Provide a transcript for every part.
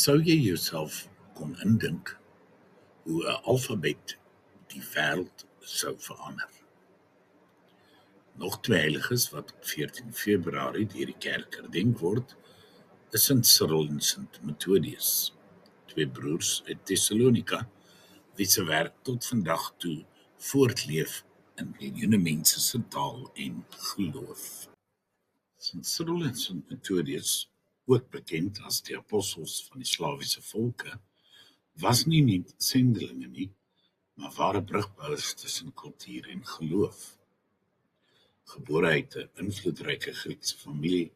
Sou jy jouself kon indink hoe 'n alfabet die wêreld sou verander? Nog twee heiliges wat op 14 Februarie deur die kerk herdenk word, is Sint Cyril en Sint Methodius, twee broers uit Thessalonika, wie se werk tot vandag toe voortleef in miljoene mense se taal en geloof. Sint Cyril en Sint Methodius, ook bekend as die apostels van die Slawiese volke, was nie net sendelinge nie, maar ware brugbouers tussen kultuur en geloof. Gebore uit 'n invloedryke Griekse familie,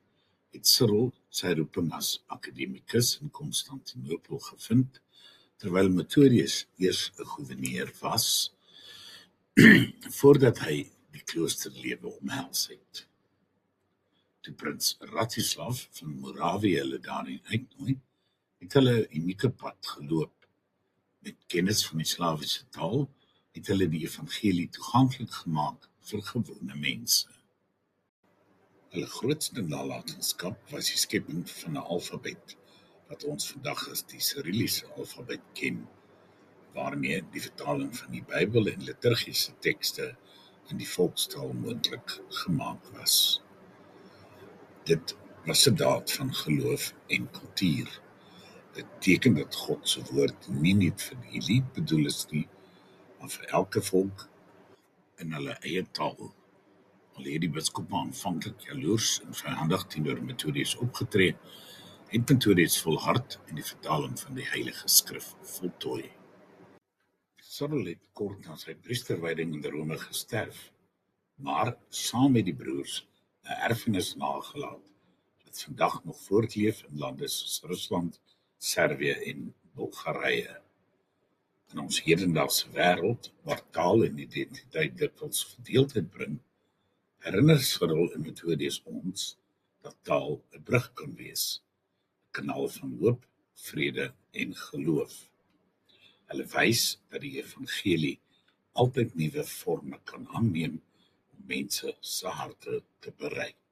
het Cyril sy roeping as akademikus in Konstantinopel gevind, terwyl Methodius eers 'n goewerneur was, voordat hy die kloosterlewe omhels het. Toe prins Rastislav van Morawië hulle daarin uitnooi, het hulle 'n unieke pad geloop. Met kennis van die Slawiese taal het hulle die evangelie toeganklik gemaak vir gewone mense. Hulle grootste nalatenskap was die skepping van 'n alfabet, wat ons vandag as die Cyrilliese alfabet ken, waarmee die vertaling van die Bybel en liturgiese tekste in die volkstaal moontlik gemaak was. Dit was 'n daad van geloof en kultuur. Dit teken dat God se woord nie net vir die elite bedoel is nie, maar vir elke volk in hulle eie taal. Al het die biskop aanvanklik jaloers en vyandig teenoor Methodius opgetree, het Methodius volhard en die vertaling van die Heilige Skrif voltooi. Cyril het kort na sy priesterwyding in Rome gesterf, maar saam met die broers 'n erfenis nagelaat wat vandag nog voortleef in lande soos Rusland, Servië en Bulgarië. In ons hedendaagse wêreld, waar taal en identiteit dikwels verdeeldheid bring, herinner Cyril en Methodius ons dat taal 'n brug kan wees, 'n kanaal van hoop, vrede en geloof. Hulle wys dat die evangelie altyd nuwe vorme kan aanneem om mense se harte te bereik.